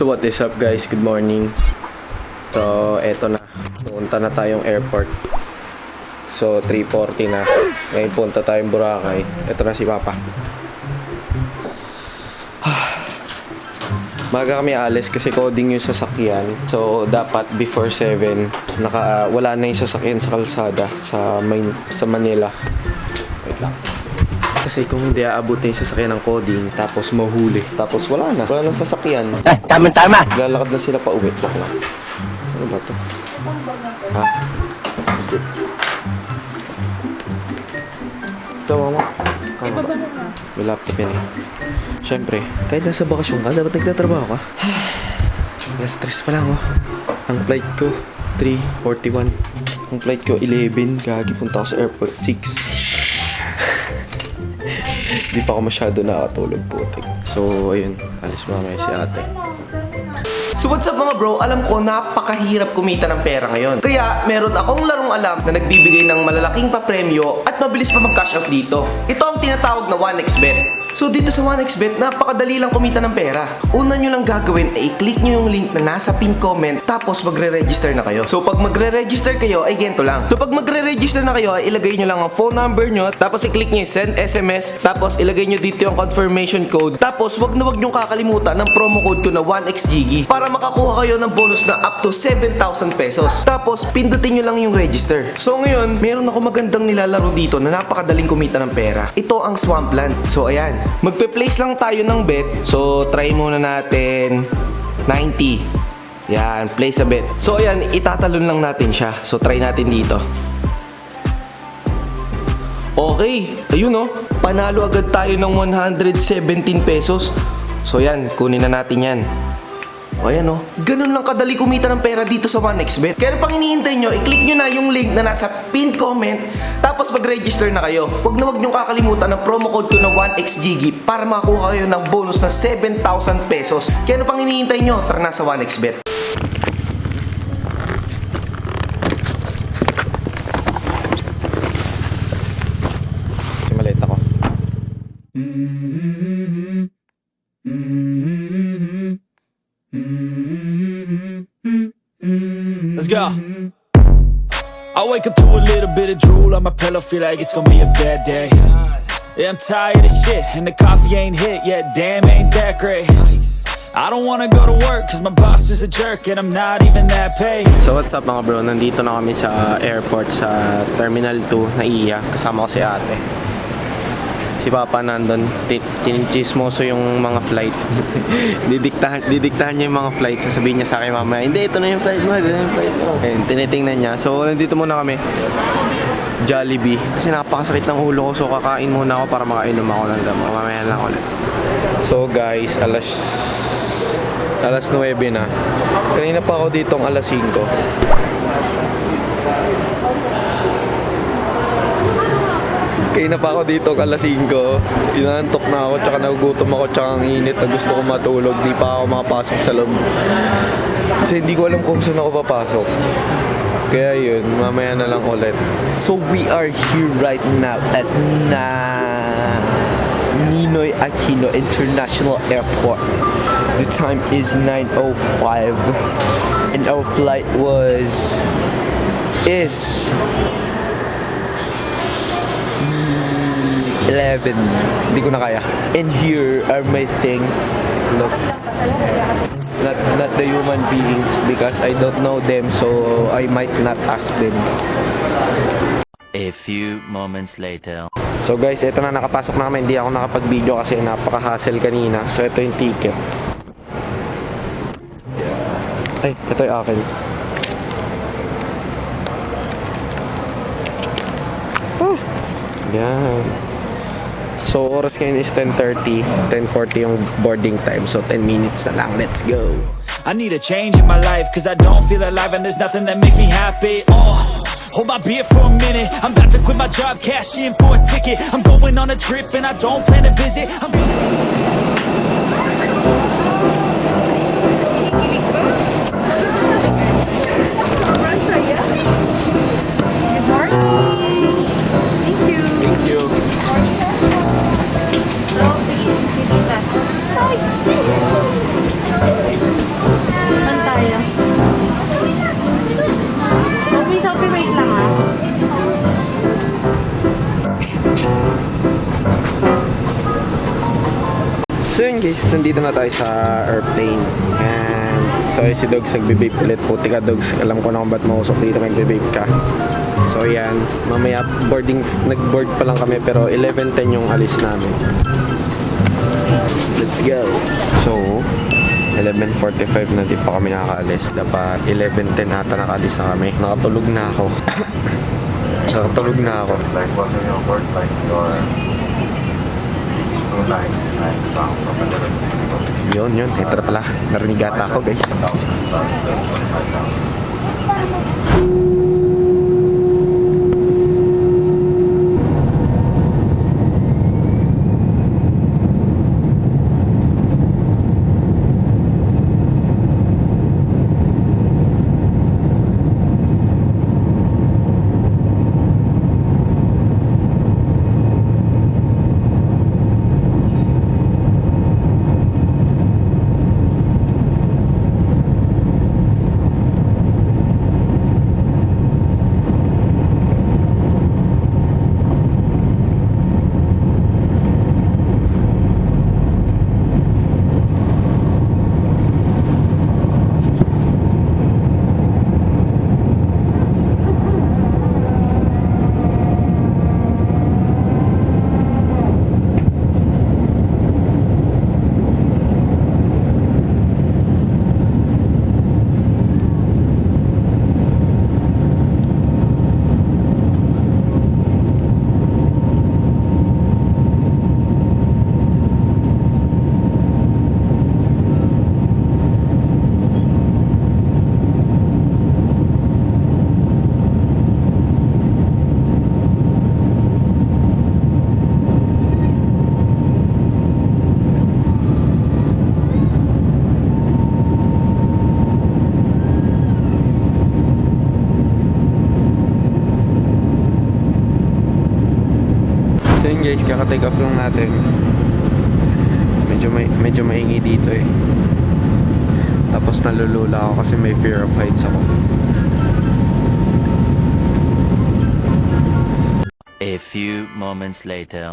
So what is up guys, good morning. So eto na, pumunta na tayong airport. So 3:40 na. Ngayon punta tayong Boracay. Eto na si Papa. Maga kami alis kasi coding yung sasakyan. So dapat before 7 wala na yung sasakyan sa kalsada sa Manila. Wait lang. Kasi kung hindi aabutin yung sasakyan ng coding, tapos mahuli, tapos wala nang sasakyan. Tama. Lalakad na sila pa uwi. Bak lang. Ano ba to? Ha? Ito, mama. Ibaba mo na. May laptop yan eh. Siyempre, kahit nasa bakasyon ka, dapat nagtatrabaho ka. Na-stress pa lang oh. Ang flight ko, 3:41. Ang flight ko, 11. Gagi, punta ako sa airport, 6. Di pa ako masyado nakatulog putik. So, ayun. Alis mamaya si ate. So what's up mga bro? Alam ko napakahirap kumita ng pera ngayon. Kaya meron akong larong alam na nagbibigay ng malalaking papremyo at mabilis pa mag-cash out dito. Ito ang tinatawag na 1xBet. So dito sa 1xBet, napakadali lang kumita ng pera. Una nyo lang gagawin ay i-click nyo yung link na nasa pin comment tapos magre-register na kayo. So pag magre-register kayo ay ganito lang. So pag magre-register na kayo ay ilagay nyo lang ang phone number nyo tapos i-click nyo yung send SMS tapos ilagay nyo dito yung confirmation code tapos wag nyo kakalimutan ng promo code ko na 1xGigi para makakuha kayo ng bonus na up to 7,000 pesos. Tapos pindutin nyo lang yung register. So ngayon, meron ako magandang nilalaro dito na napakadaling kumita ng pera. Ito ang Swampland. So ayan, magpe-place lang tayo ng bet. So try muna natin 90. Yan, place a bet. So ayan, itatalon lang natin siya. So try natin dito. Okay, ayun oh. Panalo agad tayo ng 117 pesos. So yan, kunin na natin yan. O ayan o, ganun lang kadali kumita ng pera dito sa 1xBet. Kaya pang iniintay nyo, i-click nyo na yung link na nasa pinned comment, tapos mag-register na kayo. Huwag nyo kakalimutan ng promo code ko na 1xGigi para makakuha kayo ng bonus na 7,000 pesos. Kaya pang iniintay nyo, tara na sa 1xBet. Simulit ako. Let's go. I wake up to a little bit of drool on my pillow, feel like it's gonna be a bad day. Yeah, I'm tired of shit, and the coffee ain't hit yet, damn, ain't that great. I don't wanna go to work, cause my boss is a jerk, and I'm not even that paid. So what's up mga bro, nandito na kami sa airport sa Terminal 2 na iya. Kasama ko si ate. Si Papa nandun, tinichismoso yung mga flight. didiktahan niya yung mga flight. Sasabihin niya sa akin mamaya, hindi, ito na yung flight mo, ito na yung flight mo. Ayun, tinitingnan niya. So nandito muna kami, Jollibee. Kasi napakasakit ng ulo ko, so kakain muna ako para makainom ako ng damo. Mamaya lang ulit. So guys, alas 9 na. Kanina pa ako dito ang alas 5. Kaya pa ako dito alas 5. Inantok na ako, tsaka nagugutom ako, tsaka ang init na gusto ko matulog. Di pa ako makapasok sa loob. Kasi hindi ko alam kung saan ako papasok. Kaya yun, mamaya na lang ulit. So we are here right now at Ninoy Aquino International Airport. The time is 9:05 and our flight is 11. Hindi ko na kaya. And here are my things. Look. Not the human beings because I don't know them, so I might not ask them. A few moments later. So guys, ito na, nakapasok na kami. Hindi ako nakapag-video kasi napaka-hassle kanina. So ito yung tickets. Ay, ito yung akin. Yan. So, oras ngayon is 10:30. 10:40 yung boarding time. So, 10 minutes na lang. Let's go. I need a change in my life, cause I don't feel alive and there's nothing that makes me happy. Hold my beer for a minute. I'm about to quit my job, cash in for a ticket. I'm going on a trip and I don't plan to visit. So yun guys, nandito na tayo sa airplane. And so si Dogs nagbe-vape ulit. Puti ka Dogs, alam ko na kung ba't mausok dito nagbe-vape ka. So yan, mamaya nag-board pa lang kami pero 11:10 yung alis namin. Let's go! So, 11:45 na di pa kami nakakaalis. Dapat 11:10 ata nakaalis na kami. Nakatulog na ako. Nakatulog na ako. Like what's in your work, like your Yun. Ito na pala. Narinig ata ako guys. So yun guys, kaka-take off lang natin. Medyo maingi dito eh. Tapos nalulula ako kasi may fear of heights ako. A few moments later.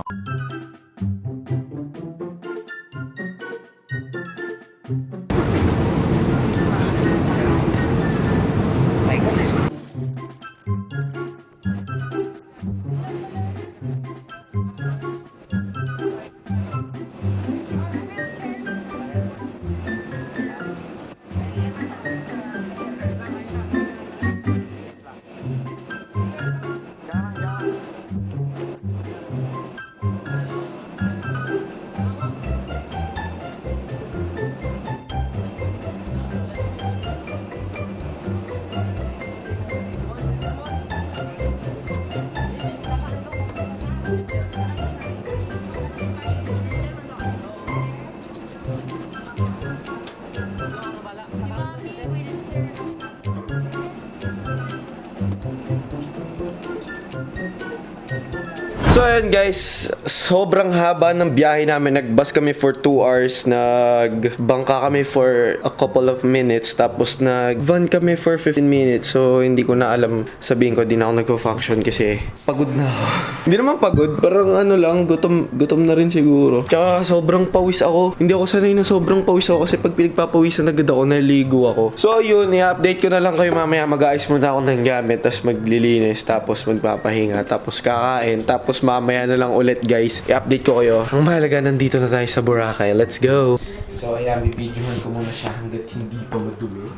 So ayun guys, sobrang haba ng biyahe namin. Nag-bus kami for 2 hours, nagbangka kami for a couple of minutes, tapos nag-van kami for 15 minutes. So hindi ko na alam, sabihin ko, di na ako nagpo-function kasi pagod na ako. Hindi naman pagod, parang ano lang, gutom na rin siguro. Tsaka sobrang pawis ako. Hindi ako sanay na sobrang pawis ako kasi pag pinagpapawisan agad ako, naligo ako. So yun, i-update ko na lang kayo mamaya. Mag-aayos muna ako ng gamit, tapos maglilinis, tapos magpapahinga, tapos kakain, tapos mamaya na lang ulit guys, i-update ko kayo. Ang mahalaga, nandito na tayo sa Boracay. Let's go! So ayan, bibidyohan ko muna siya hanggat hindi pa madumi.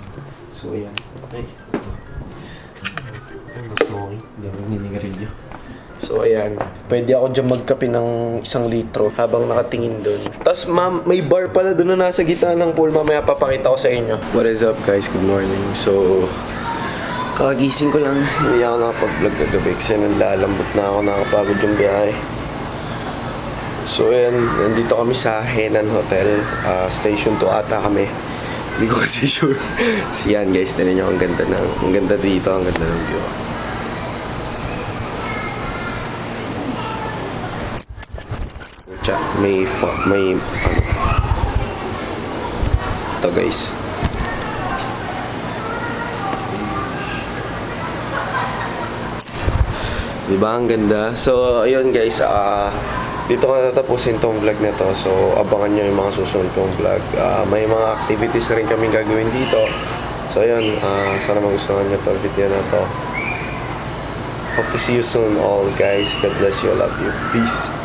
So ayan, okay. Okay, hindi ako ninigarilyo. So ayan, pwede ako dyan magkape ng 1 litro habang nakatingin doon. Tapos may bar pala doon na nasa gitna ng pool. Mamaya papakita ko sa inyo. What is up guys? Good morning. So kakagising ko lang, hindi ako nakapag-vlog kagabi kasi nalalambot na ako, nakapagod yung biyahe. So ayan, nandito kami sa Henan Hotel, Station 2 ata kami. Hindi ko kasi sure. So yan guys, tinan nyo, ang ganda dito, ang ganda ng view. May ito guys. Diba ang ganda? So ayun guys, dito ko natapusin tong vlog na to. So, abangan nyo yung mga susunod kong vlog. May mga activities na rin kami gagawin dito. So, ayun. Sana magustuhan nyo to video na to. Hope to see you soon all, guys. God bless you. I love you. Peace.